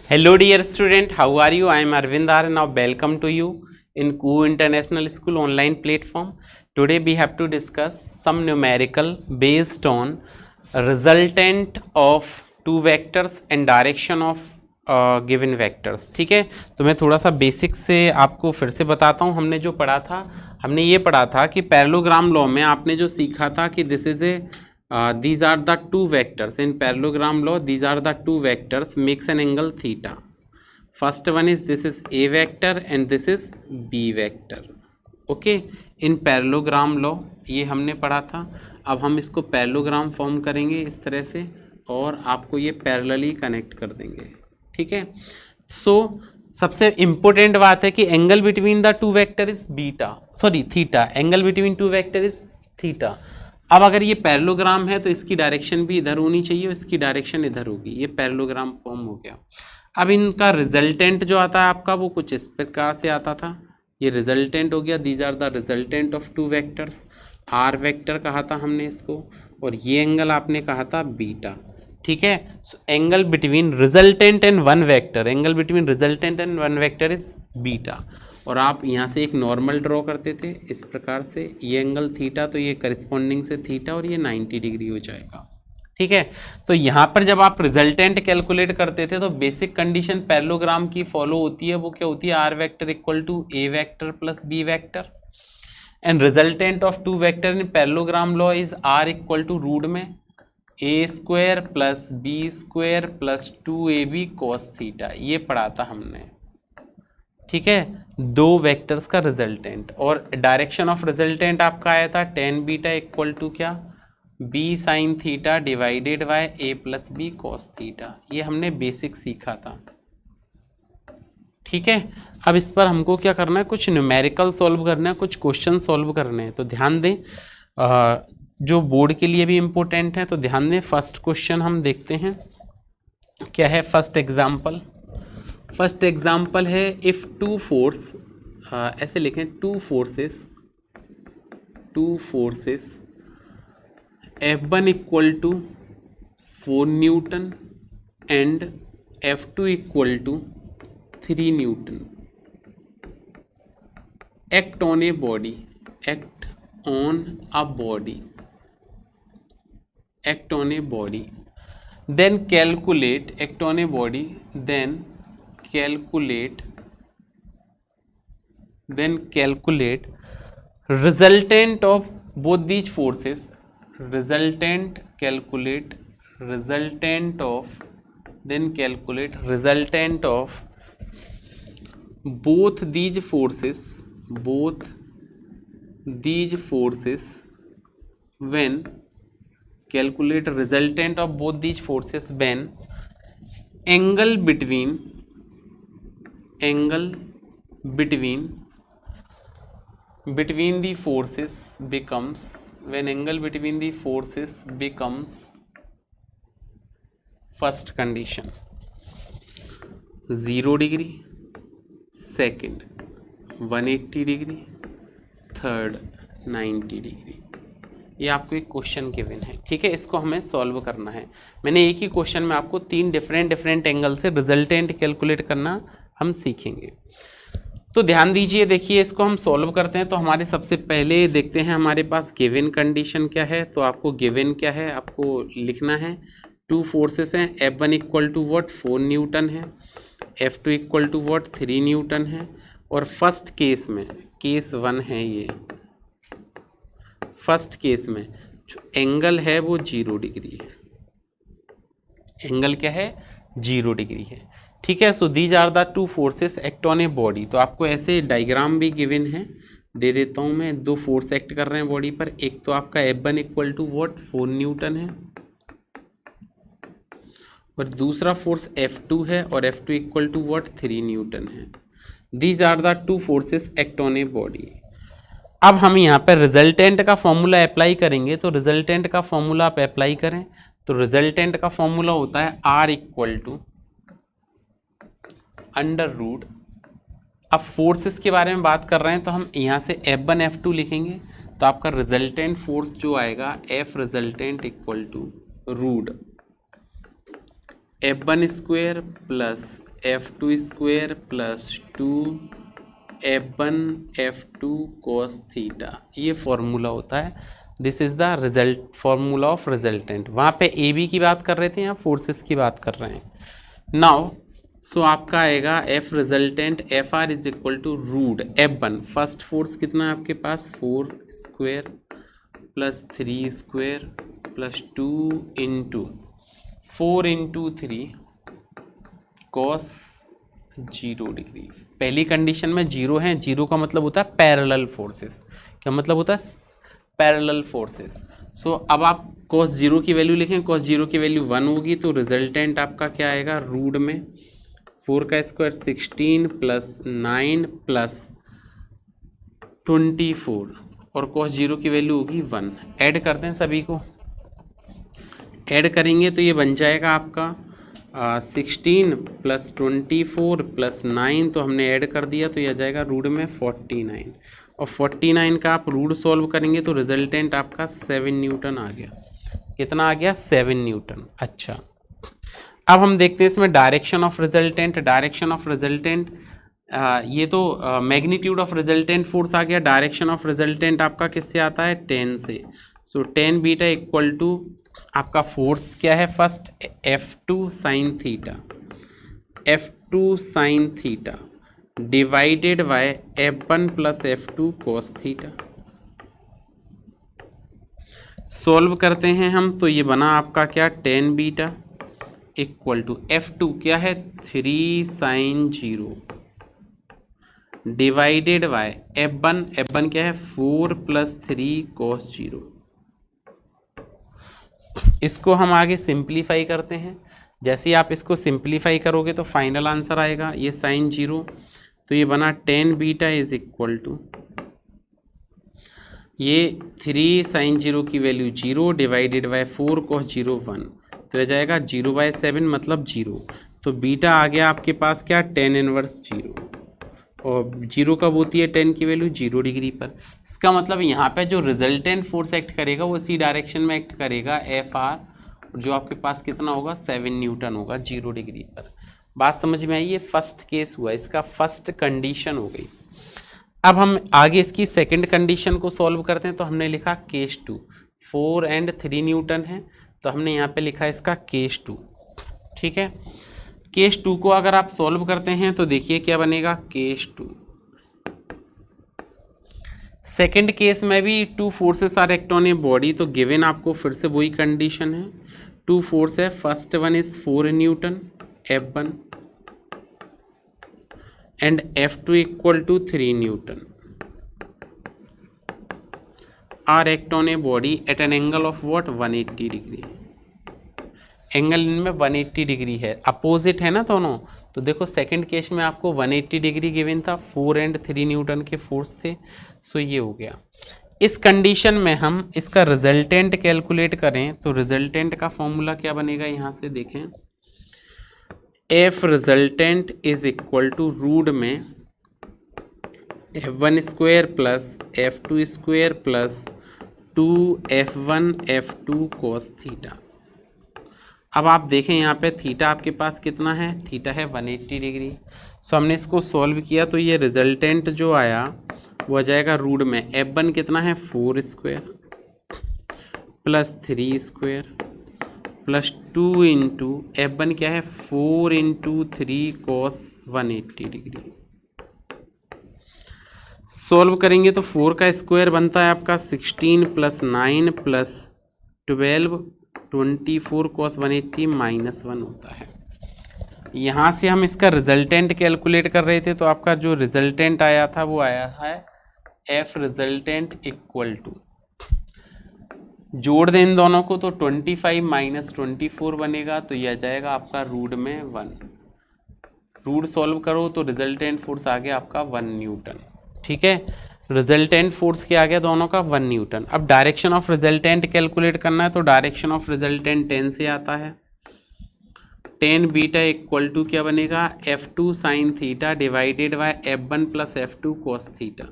Hello dear student, how are you? I am Arvind R. Now welcome to you in KU International School online platform. Today we have to discuss some numerical based on resultant of two vectors and direction of given vectors. ठीक है, तो मैं थोड़ा सा basic से आपको फिर से बताता हूँ. हमने जो पढ़ा था, हमने ये पढ़ा था कि पैरेललोग्राम लॉ में आपने जो सीखा था कि this is a these are the two vectors in parallelogram law. These are the two vectors makes an angle theta. First one is this is a vector and this is b vector. Okay, in parallelogram law ये हमने पढ़ा था. अब हम इसको parallelogram form करेंगे इस तरह से और आपको ये पैरेलली कनेक्ट कर देंगे. ठीक है, सो सबसे इम्पोर्टेंट बात है कि angle between the two vector is theta. Angle between two vector is theta. अब अगर ये पैरेललोग्राम है तो इसकी डायरेक्शन भी इधर होनी चाहिए और इसकी डायरेक्शन इधर होगी. ये पैरेललोग्राम फॉर्म हो गया. अब इनका रिजल्टेंट जो आता है आपका वो कुछ इस प्रकार से आता था. ये रिजल्टेंट हो गया. These are the resultant of two vectors. R vector कहा था हमने इसको और ये एंगल आपने कहा था बीटा. ठीक है, so angle between resultant and one vector, angle between resultant and one vector is beta. और आप यहाँ से एक नॉर्मल ड्रॉ करते थे इस प्रकार से. ये एंगल थीटा तो ये करस्पॉन्डिंग से थीटा और ये 90 डिग्री हो जाएगा. ठीक है, तो यहाँ पर जब आप रिजल्टेंट कैलकुलेट करते थे तो बेसिक कंडीशन पैरेललोग्राम की फॉलो होती है. वो क्या होती है? R vector equal to A vector plus B vector and resultant of two vector in parallelogram law is R equal to root में A square plus B square plus 2ab cos theta. ये पढ़ा था हमने. ठीक है, दो vectors का resultant और डायरेक्शन ऑफ रिजल्टेंट आपका आया था tan बीटा इक्वल टू क्या? b sine theta divided by a plus B cos theta. ये हमने बेसिक सीखा था. ठीक है, अब इस पर हमको क्या करना है? कुछ न्यूमेरिकल सॉल्व करना है, कुछ क्वेश्चन सॉल्व करने हैं. तो ध्यान दें, जो बोर्ड के लिए भी इम्पोर्टेंट है. तो ध्यान दें, फर्स्ट क्वेश्चन हम देखते हैं क्या है. फर्स्ट एग्जाम्पल है इफ टू फोर्स, ऐसे लिखें, two forces F1 equal to 4 newton and F2 equal to 3 newton act on a body then calculate resultant of both these forces. Calculate resultant of both these forces when calculate resultant of both these forces when angle between the forces becomes first condition 0 degree, second 180 degree, third 90 degree. ये आपको एक question given है. ठीक है, इसको हमें solve करना है. मैंने एक ही क्वेश्चन में आपको 3 डिफरेंट एंगल से रिजल्टेंट कैलकुलेट करना हम सीखेंगे. तो ध्यान दीजिए, देखिए इसको हम सॉल्व करते हैं. तो हमारे सबसे पहले देखते हैं हमारे पास गिवन कंडीशन क्या है. तो आपको गिवन क्या है आपको लिखना है. टू फोर्सेस हैं. F1 equal to what 4 Newton है, F2 equal to what 3 newton है. और फर्स्ट केस में, केस 1 है ये, फर्स्ट केस में जो एंगल है वो 0 डिग्री है. एंगल क्या है? 0 डिग्री है. ठीक है, so these are the two forces act on a body. तो आपको ऐसे डायग्राम भी गिवन है, दे देता हूँ मैं. 2 फोर्स एक्ट कर रहे हैं बॉडी पर. एक तो आपका F1 equal to what 4 Newton है और दूसरा फोर्स F2 है और F2 equal to what 3 newton है. These are the two forces act on a body. अब हम यहाँ पर रिजल्टेंट का फॉर्मूला अप्लाई करेंगे. तो रिजल्टेंट का फॉर्मूला आप अप्लाई करें तो रिजल्टेंट का फॉर्मूला होता है R equal to under root. अब फोर्सेस के बारे में बात कर रहे हैं तो हम यहाँ से F1 F2 लिखेंगे. तो आपका रिजल्टेंट फोर्स जो आएगा F resultant equal to root F1 square plus F2 square plus 2F1 F2 cos theta, ये फॉर्मूला होता है। This is the result formula of resultant. वहाँ पे ए बी की बात कर रहे थे, यहाँ फोर्सेस की बात कर रहे हैं। नाउ सो आपका आएगा F resultant F R is equal to root F1, first force कितना है आपके पास 4 square plus 3 square plus 2 into 4 into 3 cos 0 degree. पहली कंडीशन में जीरो है, जीरो का मतलब होता है पैरेलल फोर्सेस। क्या मतलब होता है? Parallel forces. सो अब आप कॉस 0 की वैल्यू लिखें, कॉस 0 की वैल्यू 1 होगी, तो रिजल्टेंट आपका क्या आएगा? रूट में 4 का स्क्वायर 16 प्लस 9 प्लस 24 और cos 0 की वैल्यू होगी 1। ऐड करते हैं सभी को, ऐड करेंगे तो ये बन जाएगा आपका 16 प्लस 24 प्लस 9, तो हमने ऐड कर दिया तो ये आ जाएगा रूट में 49, और 49 का आप रूट सॉल्व करेंगे तो रिजल्टेंट आपका 7 न्यूटन आ गया। कितना आ गया? 7 न्यूटन। अच्छा, अब हम देखते हैं इसमें direction of resultant. Direction of resultant ये तो मैग्नीट्यूड ऑफ रिजल्टेंट फोर्स आ गया। डायरेक्शन ऑफ रिजल्टेंट आपका किससे आता है? 10 से। सो 10 बीटा इक्वल टू आपका फोर्स क्या है? First F2 sine theta, F2 sine theta divided by F1 plus F2 cos theta. Solve करते हैं हम तो ये बना आपका क्या? 10 बीटा इक्वल टू F2 क्या है? 3 साइन 0 डिवाइडेड बाय F1 क्या है? 4 प्लस 3 कॉस 0। इसको हम आगे सिंप्लीफाई करते हैं। जैसे ही आप इसको सिंप्लीफाई करोगे तो फाइनल आंसर आएगा ये साइन 0, तो ये बना 10 बीटा इज इक्वल टू ये 3 साइन 0 की वैल्यू 0 डिवाइडेड बाय 4 कॉस 0 1, तो रह जाएगा 0/7 मतलब 0। तो बीटा आ गया आपके पास क्या? 10 इनवर्स 0, और 0 कब होती है 10 की वैल्यू? 0 डिग्री पर। इसका मतलब यहाँ पे जो रिजल्टेंट फोर्स एक्ट करेगा वो इसी डायरेक्शन में एक्ट करेगा एफ आर, जो आपके पास कितना होगा? 7 न्यूटन होगा 0 डिग्री पर। बात समझ में आई? ये फर्स्ट केस हुआ, इसका फर्स्ट कंडीशन हो गई। अब हम आगे इसकी सेकंड कंडीशन को सॉल्व करते हैं। तो हमने लिखा केस 2, 4 और 3 न्यूटन है, तो हमने यहाँ पे लिखा इसका केस 2। ठीक है, केस 2 को अगर आप सॉल्व करते हैं तो देखिए क्या बनेगा? केस 2। सेकंड केस में भी 2 forces are act on a body, तो गिवन आपको फिर से वही कंडीशन है। 2 फोर्स है, first one is 4 newton F1 and F2 equal to 3 newton are act on a body at an angle of what? 180 degree. Angle इनमें 180 degree है, opposite है ना दोनों। तो देखो सेकंड केस में आपको 180 डिग्री गिवन था, 4 और 3 न्यूटन के फोर्स थे। सो ये हो गया। इस कंडीशन में हम इसका रिजल्टेंट कैलकुलेट करें तो रिजल्टेंट का फॉर्मूला क्या बनेगा? यहाँ से देखें, F resultant is equal to root में F1 square plus F2 square plus 2F1 F2 cos theta. अब आप देखें यहाँ पे थीटा आपके पास कितना है? थीटा है 180 डिग्री। सो हमने इसको सॉल्व किया तो ये रिजल्टेंट जो आया वो आ जाएगा रूट में F1 कितना है? 4 square plus 3 square plus 2 into F1 क्या है? 4 इंटू 3 कॉस 180 डिग्री। सॉल्व करेंगे तो 4 का स्क्वायर बनता है आपका 16 प्लस 9 प्लस 12 24 कॉस 180 -1 होता है। यहाँ से हम इसका रिजल्टेंट कैलकुलेट कर रहे थे, तो आपका जो रिजल्टेंट आया था वो आया है एफ रिजल्टेंट इक्वल टू, जोड़ दें इन दोनों को तो 25 माइनस 24 बनेगा, तो यह आ जाएगा आपका रूट में 1। रूट सॉल्व करो तो रिजल्टेंट फोर्स आ गया आपका 1 न्यूटन। ठीक है, रिजल्टेंट फोर्स क्या आ गया दोनों का? 1 न्यूटन। अब डायरेक्शन ऑफ रिजल्टेंट कैलकुलेट करना है, तो डायरेक्शन ऑफ रिजल्टेंट 10 से आता है। 10 बीटा इक्वल टू क्या बनेगा? F2 sine theta divided by F1 plus F2 cos theta.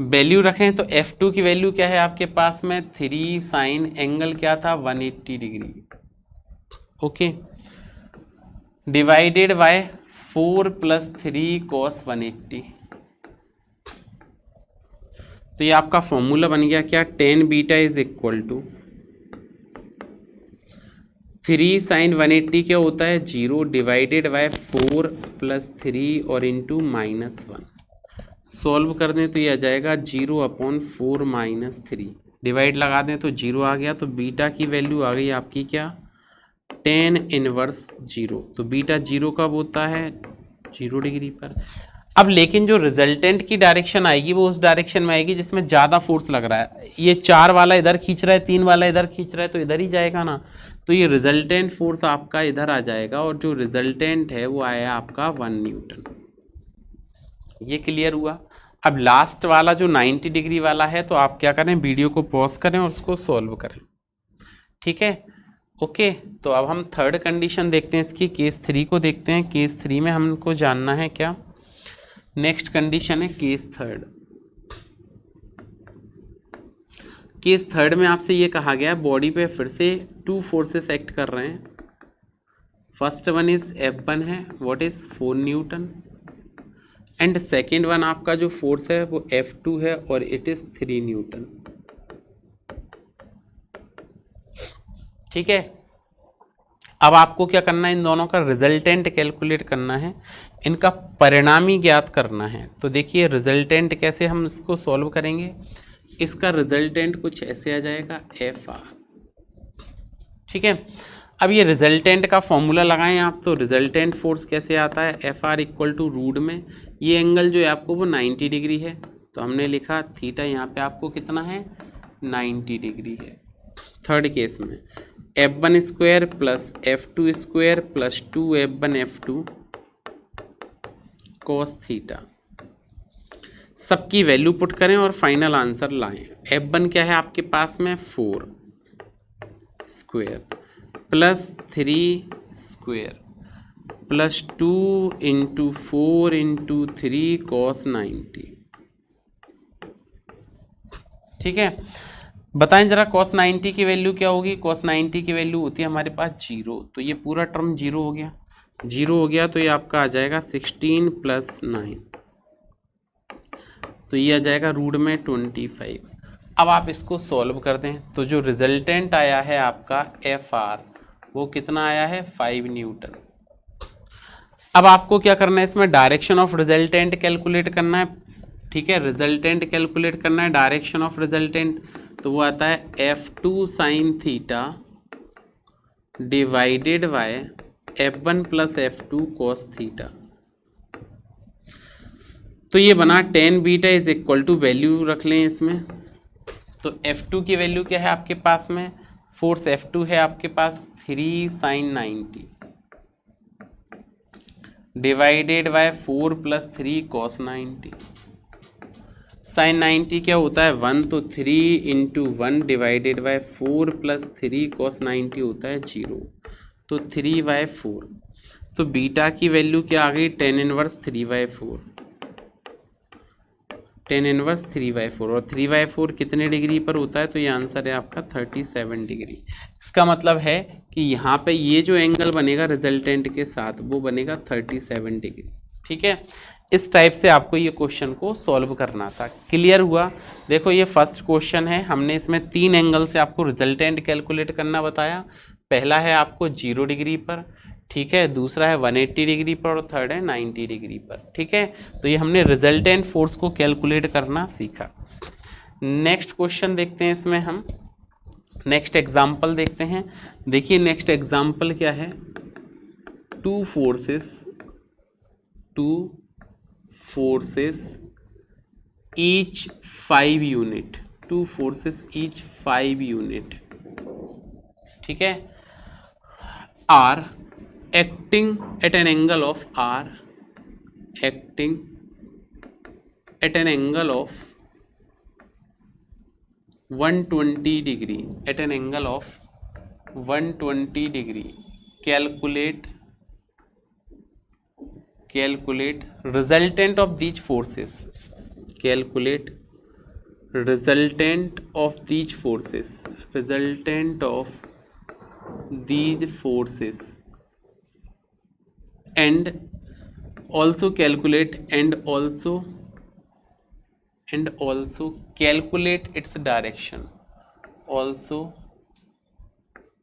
Value रखें तो F2 की वैल्यू क्या है आपके पास में? 3 साइन, एंगल क्या था? 180 degree. Okay, divided by 4 + 3 cos 180। तो ये आपका फॉर्मूला बन गया क्या, tan beta is equal to 3 sin 180 क्या होता है 0 डिवाइडेड बाय 4 + 3 और इंटू -1। सॉल्व कर दें तो ये आ जाएगा 0/4 - 3, डिवाइड लगा दें तो 0 आ गया। तो बीटा की वैल्यू आ गई आपकी क्या, tan इनवर्स 0। तो बीटा 0 कब होता है, 0 डिग्री पर। अब लेकिन जो रिजल्टेंट की डायरेक्शन आएगी वो उस डायरेक्शन में आएगी जिसमें ज़्यादा फोर्स लग रहा है। ये 4 वाला इधर खींच रहा है, 3 वाला इधर खींच रहा है, तो इधर ही जाएगा ना। तो ये रिजल्टेंट फोर्स आपका इधर आ जाएगा और जो रिजल्टेंट है वो आया आपका 1 न्यूटन। ये क्लियर हुआ। अब लास्ट वाला जो 90 डिग्री वाला है, तो आप क्या करें, वीडियो को पॉज करें और उसको सॉल्व करें, ठीक है। ओके, तो अब हम थर्ड कंडीशन देखते हैं इसकी, केस 3 को देखते हैं। केस 3 में हमको जानना है क्या, नेक्स्ट कंडीशन है केस थर्ड। केस थर्ड में आपसे ये कहा गया है बॉडी पे फिर से 2 फोर्सेस एक्ट कर रहे हैं। फर्स्ट वन इज F1 है, what is 4 newton, and second one आपका जो फोर्स है वो F2 है और इट इज 3 न्यूटन, ठीक है। अब आपको क्या करना है, इन दोनों का रिजल्टेंट कैलकुलेट करना है, इनका परिणामी ज्ञात करना है। तो देखिए रिजल्टेंट कैसे हम इसको सॉल्व करेंगे, इसका रिजल्टेंट कुछ ऐसे आ जाएगा FR, ठीक है। अब ये रिजल्टेंट का फॉर्मूला लगाएं आप, तो रिजल्टेंट फोर्स कैसे आता है, FR इक्वल टू रूट में ये एंगल जो है आपको वो 90 डिग्री है, तो हमने लिखा थीटा यहाँ पे आपको कितना है 90 डिग्री है। थर्ड केस में F1 square plus F2 square plus 2F1 F2 cos theta, सबकी वैल्यू पुट करें और फाइनल आंसर लाएं। F1 क्या है आपके पास में 4 square plus 3 square plus 2 × 4 × 3 cos 90, ठीक है। बताएं जरा cos 90 की वैल्यू क्या होगी, cos 90 की वैल्यू होती है हमारे पास 0, तो ये पूरा टर्म 0 हो गया, 0 हो गया। तो ये आपका आ जाएगा 16 + 9, तो ये आ जाएगा रूट में 25। अब आप इसको सॉल्व कर दें तो जो रिजल्टेंट आया है आपका FR वो कितना आया है 5 न्यूटन। अब आपको क्या करना है, इसमें डायरेक्शन ऑफ रिजल्टेंट कैलकुलेट करना है, ठीक है। रिजल्टेंट कैलकुलेट करना है, डायरेक्शन ऑफ रिजल्टेंट, तो वो आता है F2 sin theta divided by F1 + F2 cos theta. तो ये बना tan beta is equal to, value रख लें इसमें, तो F2 की वैल्यू क्या है आपके पास में, फोर्स F2 है आपके पास 3 sin 90 divided by 4 + 3 cos 90। sin 90 क्या होता है 1, तो 3 × 1 डिवाइडेड बाय 4 + 3 cos 90 होता है 0, तो 3/4। तो बीटा की वैल्यू क्या आ गई, tan इनवर्स 3/4, tan इनवर्स 3/4, और 3/4 कितने डिग्री पर होता है, तो ये आंसर है आपका 37 डिग्री। इसका मतलब है कि यहाँ पे ये जो एंगल बनेगा रिजल्टेंट के साथ वो बनेगा 37 डिग्री, ठीक है। इस टाइप से आपको ये क्वेश्चन को सॉल्व करना था। क्लियर हुआ। देखो ये फर्स्ट क्वेश्चन है, हमने इसमें 3 एंगल से आपको रिजल्टेंट कैलकुलेट करना बताया। पहला है आपको 0 डिग्री पर, ठीक है, दूसरा है 180 डिग्री पर और थर्ड है 90 डिग्री पर, ठीक है। तो ये हमने रिजल्टेंट फोर्स को कैलकुलेट करना सीखा। नेक्स्ट क्वेश्चन देखते हैं, इसमें हम नेक्स्ट एग्जाम्पल देखते हैं। देखिए नेक्स्ट एग्जाम्पल क्या है, 2 forces each 5 unit, 2 forces each 5 unit, ठीक है, are acting at an angle of R, acting at an angle of 120 degree, at an angle of 120 degree, calculate resultant of these forces, calculate resultant of these forces, resultant of these forces and also calculate its direction. Also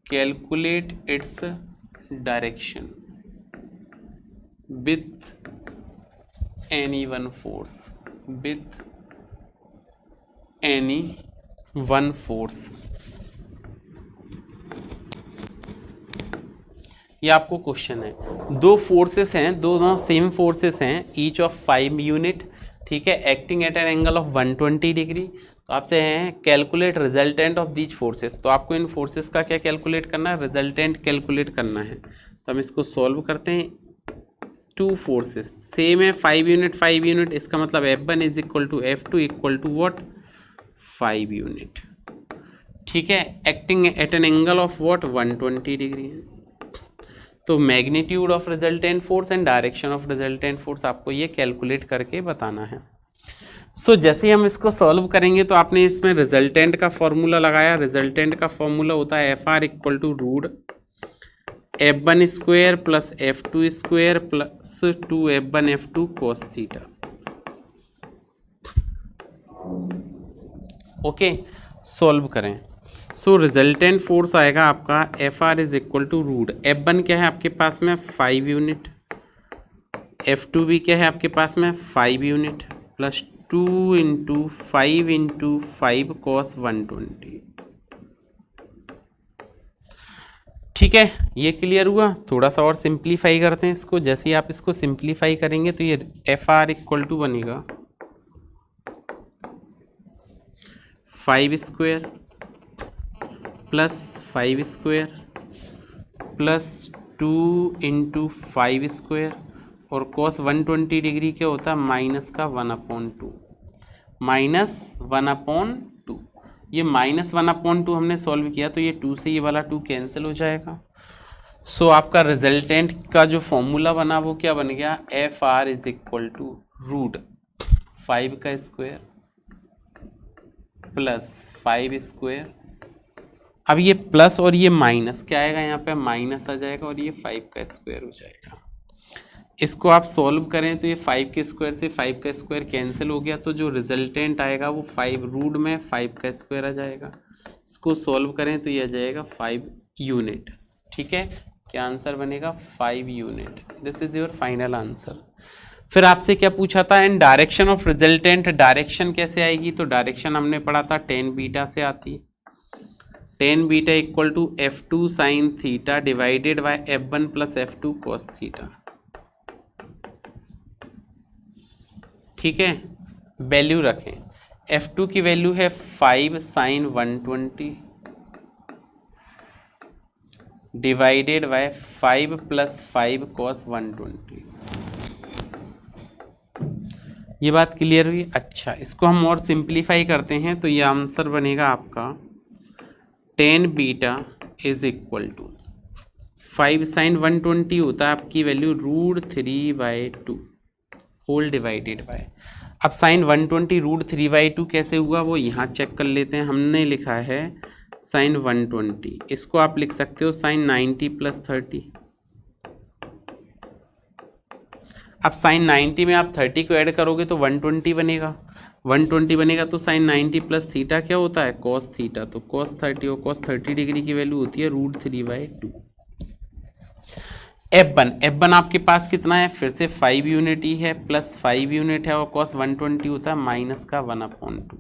calculate its direction with any one force. ये आपको question है, दो forces हैं, दोनों same forces हैं, each of 5 unit, ठीक है, acting at an angle of 120 degree. तो आपसे हैं calculate resultant of these forces. तो आपको इन फोर्सेस का क्या कैलकुलेट करना है, रिजल्टेंट कैलकुलेट करना है। तो हम इसको सॉल्व करते हैं। टू फोर्सेस सेम है, 5 यूनिट, इसका मतलब F1 is equal to F2 equal to what, 5 unit, ठीक है, acting at an angle of what, 120 degree. तो magnitude of resultant force and direction of resultant force आपको ये कैलकुलेट करके बताना है। सो जैसे ही हम इसको सॉल्व करेंगे तो आपने इसमें रिजल्टेंट का फॉर्मूला लगाया। रिजल्टेंट का फॉर्मूला होता है FR equal to root F1 square plus F2 square plus 2F1 F2 cos theta. Okay, solve करें। सो रिजल्टेंट फोर्स आएगा आपका FR is equal to root F1 क्या है आपके पास में 5 यूनिट, F2 भी क्या है आपके पास में 5 यूनिट, प्लस 2 इंटू 5 cos 120। ठीक है, ये क्लियर हुआ। थोड़ा सा और सिंप्लीफाई करते हैं इसको। जैसे ही आप इसको सिंप्लीफाई करेंगे तो ये FR इक्वल टू बनेगा 5 square plus 5 square plus 2 into 5 square और cos 120 डिग्री क्या होता है, माइनस का 1/2, -1/2। ये -1/2 हमने सॉल्व किया तो ये 2 से ये वाला 2 कैंसिल हो जाएगा। सो आपका रिजल्टेंट का जो फॉर्मूला बना वो क्या बन गया, FR is equal to root 5 का स्क्वायर प्लस 5 स्क्वायर। अब ये प्लस और ये माइनस क्या आएगा, यहाँ पे माइनस आ जाएगा और ये 5 का स्क्वायर हो जाएगा। इसको आप सॉल्व करें तो ये 5 के स्क्वायर से 5 का स्क्वायर कैंसिल हो गया, तो जो रिजल्टेंट आएगा वो 5 रूट में 5 का स्क्वायर आ जाएगा। इसको सॉल्व करें तो ये आ जाएगा 5 यूनिट। ठीक है, क्या आंसर बनेगा, 5 unit. This is your final answer. फिर आपसे क्या पूछा था, and direction of resultant, direction कैसे आएगी, तो डायरेक्शन हमने पढ़ा था tan बीटा से आती है। tan beta equal to F2 sine theta divided by F1 plus F2 cos theta. ठीक है, वैल्यू रखें। F2 की वैल्यू है 5 sine 120 divided by 5 plus 5 cos 120। ये बात क्लियर हुई। अच्छा, इसको हम और सिंप्लीफाई करते हैं तो ये आंसर बनेगा आपका tan beta is equal to 5 sine 120 होता है आपकी वैल्यू √3/2 होल डिवाइडेड बाय। अब साइन 120 √3/2 कैसे हुआ वो यहाँ चेक कर लेते हैं। हमने लिखा है साइन 120, इसको आप लिख सकते हो साइन 90 प्लस 30। अब साइन 90 में आप 30 को ऐड करोगे तो 120 बनेगा। 120 बनेगा तो साइन 90 प्लस थीटा क्या होता है, cos थीटा। तो cos 30 और cos 30 डिग्री की वैल्यू होती है √3/2। F1 आपके पास कितना है, फिर से 5 यूनिट ही है, प्लस 5 यूनिट है और cos 120 होता है माइनस का 1/2।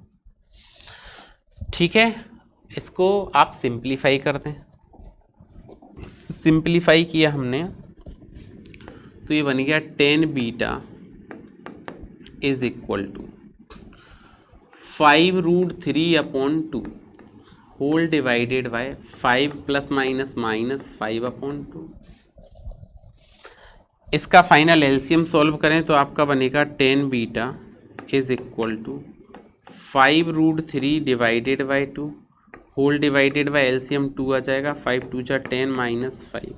ठीक है, इसको आप सिंप्लीफाई कर दें। सिंप्लीफाई किया हमने तो ये बन गया tan beta is equal to 5√3/2 whole divided by 5 plus minus minus 5/2। इसका फाइनल एलसीएम सॉल्व करें तो आपका बनेगा tan beta is equal to 5√3 divided by 2 whole divided by LCM 2 आ जाएगा, 5 2 जा 10 माइनस 5।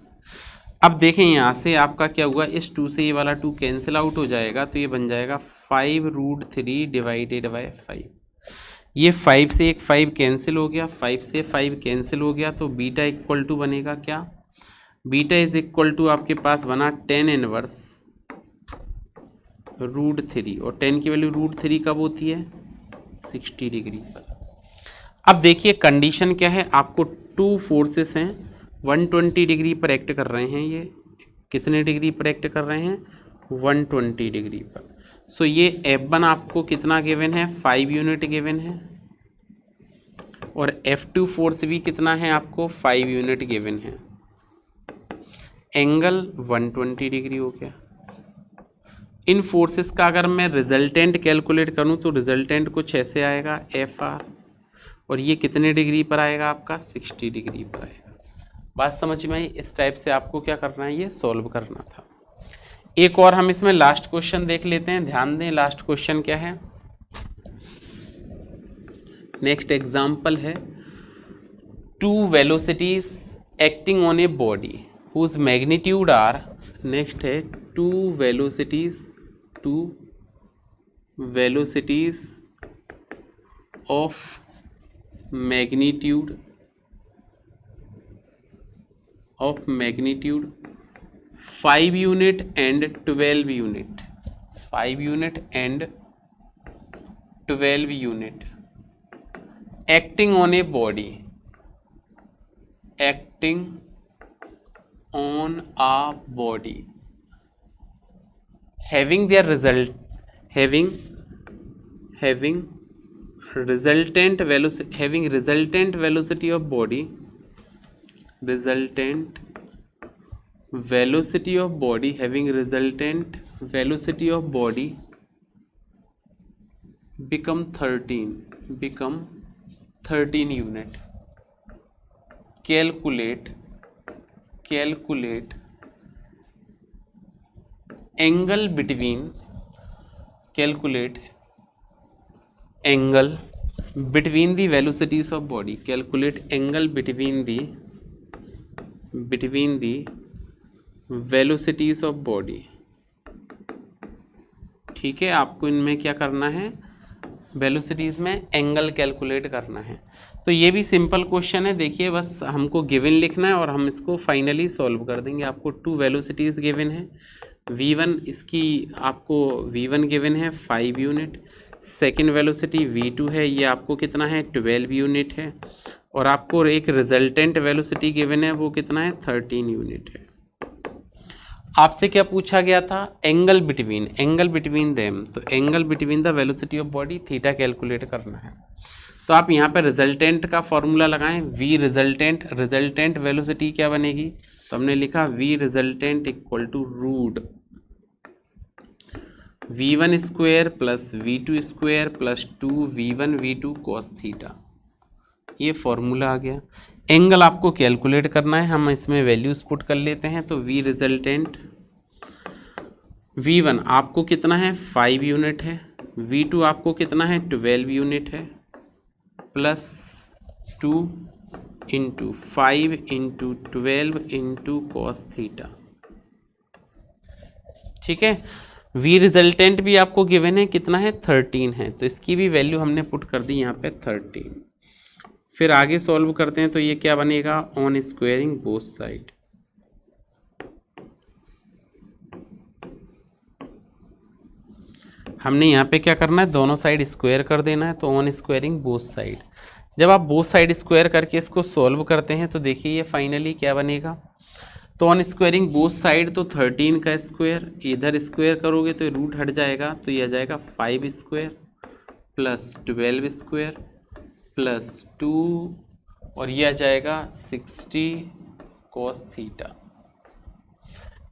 अब देखें यहाँ से आपका क्या हुआ, इस 2 से ये वाला 2 कैंसिल आउट हो जाएगा तो ये बन जाएगा 5√3 डिवाइडेड बाय 5। ये 5 से एक 5 कैंसिल हो गया, 5 से 5 कैंसिल हो गया, तो बीटा इक्वल टू बनेगा क्या, बीटा इज इक्वल टू आपके पास बना 10 इनवर्स √3, और 10 की वैल्यू √3 कब होती है, 60 डिग्री पर। अब देखिए कंडीशन क्या है, आपको टू फोर्सेस हैं 120 डिग्री पर एक्ट कर रहे हैं, ये कितने डिग्री पर एक्ट कर रहे हैं, 120 डिग्री पर। सो ये F1 आपको कितना गिवन है, 5 यूनिट गिवन है, और F2 फोर्स भी कितना है आपको, 5 यूनिट गिवन है। एंगल 120 डिग्री हो गया। इन फोर्सेस का अगर मैं रिजल्टेंट कैलकुलेट करूं तो रिजल्टेंट कुछ ऐसे आएगा FR, और ये कितने डिग्री पर आएगा आपका, 60 डिग्री पर आएगा। बात समझ में आई। इस टाइप से आपको क्या करना है, ये सॉल्व करना था। एक और हम इसमें लास्ट क्वेश्चन देख लेते हैं, ध्यान दें लास्ट क्वेश्चन क्या है। नेक्स्ट एग्जाम्पल है, two velocities acting on a body whose magnitude are, next है two velocities of magnitude 5 unit and 12 unit, 5 unit and 12 unit acting on a body, acting on a body having their result, having resultant velocity of body, having resultant velocity of body become 13 unit. Calculate angle between the velocities of body, calculate angle between the velocities of body. ठीक है, आपको इनमें क्या करना है, velocities में angle calculate करना है। तो ये भी सिंपल क्वेश्चन है, देखिए बस हमको गिवन लिखना है और हम इसको फाइनली सॉल्व कर देंगे। आपको टू वेलोसिटीज़ गिवन है, v1 इसकी आपको v1 गिवन है 5 यूनिट, सेकेंड वेलोसिटी v2 है, ये आपको कितना है 12 यूनिट है, और आपको एक रिजल्टेंट वेलोसिटी गिवन है वो कितना है 13 यूनिट है। आपसे क्या पूछा गया था, एंगल बिटवीन देम, तो angle between the velocity of body theta calculate करना है। तो आप यहाँ पे रिजल्टेंट का फॉर्मूला लगाएं, v रिजल्टेंट वेलोसिटी क्या बनेगी, तो हमने लिखा v resultant equal to root v1 square plus v2 square plus 2v1 v2 cos theta, ये फॉर्मूला आ गया। एंगल आपको कैलकुलेट करना है, हम इसमें वैल्यूज पुट कर लेते हैं। तो v रिजल्टेंट v1 आपको कितना है 5 यूनिट है, v2 आपको कितना है 12 यूनिट है, plus 2 into 5 into 12 into cos theta. ठीक है, v रिजल्टेंट भी आपको गिवन है कितना है 13 है, तो इसकी भी वैल्यू हमने पुट कर दी यहाँ पे 13। फिर आगे सॉल्व करते हैं, तो ये क्या बनेगा, ऑन स्क्वायरिंग बोथ साइड, हमने यहाँ पे क्या करना है, दोनों साइड स्क्वायर कर देना है, तो ऑन स्क्वायरिंग बोथ साइड। जब आप बोथ साइड स्क्वायर करके इसको सॉल्व करते हैं तो देखिए ये फाइनली क्या बनेगा, तो ऑन स्क्वायरिंग बोथ साइड, तो 13 का स्क्वायर, इधर स्क्वायर करोगे तो रूट हट जाएगा, तो ये आ जाएगा 5 स्क्वायर प्लस 12 स्क्वायर प्लस 2, और ये आ जाएगा 60 कॉस थीटा।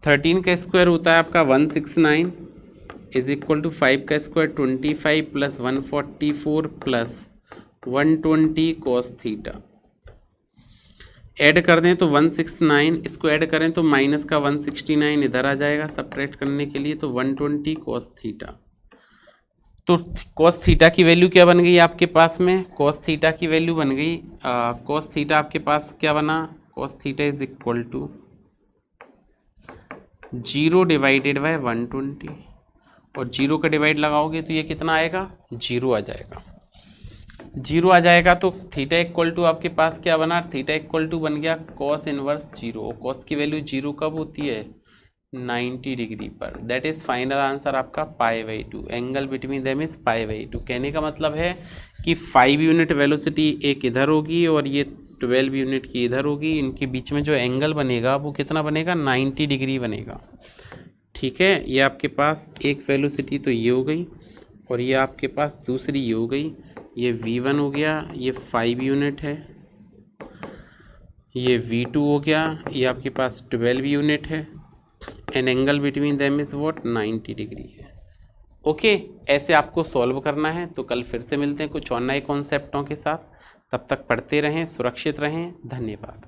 13 का स्क्वायर होता है आपका 169 इज इक्वल टू 5 का square 25 plus 144 plus 120 cos theta. Add कर दें तो 169, इसको ऐड करें तो माइनस का 169 इधर आ जाएगा सब्ट्रैक्ट करने के लिए, तो 120 कॉस थीटा। तो कॉस थीटा की वैल्यू क्या बन गई आपके पास में, कॉस थीटा की वैल्यू बन गई, कॉस थीटा आपके पास क्या बना, cos theta is equal to 0 divided by 120, और 0 का डिवाइड लगाओगे तो ये कितना आएगा 0 आ जाएगा। जीरो आ जाएगा तो थीटा इक्वल टू आपके पास क्या बना, थीटा इक्वल टू बन गया कॉस इनवर्स जीरो। कॉस की वैल्यू जीरो कब होती है, 90 डिग्री पर। दैट इज फाइनल आंसर आपका π/2। Angle between them is π/2। कहने का मतलब है कि 5 यूनिट वेलोसिटी एक इधर होगी और ये 12 यूनिट की इधर होगी, इनके बीच में जो एंगल बनेगा वो कितना बनेगा, 90 डिग्री बनेगा। ठीक है, ये आपके पास एक वेलोसिटी तो ये हो गई और ये आपके पास दूसरी ये हो गई। ये v1 हो गया, ये 5 यूनिट है, ये v2 हो गया, ये आपके पास 12 यूनिट है and angle between them is what, 90 degree है। ओके, ऐसे आपको सॉल्व करना है। तो कल फिर से मिलते हैं कुछ और नए कॉन्सेप्टों के साथ। तब तक पढ़ते रहें, सुरक्षित रहें। धन्यवाद।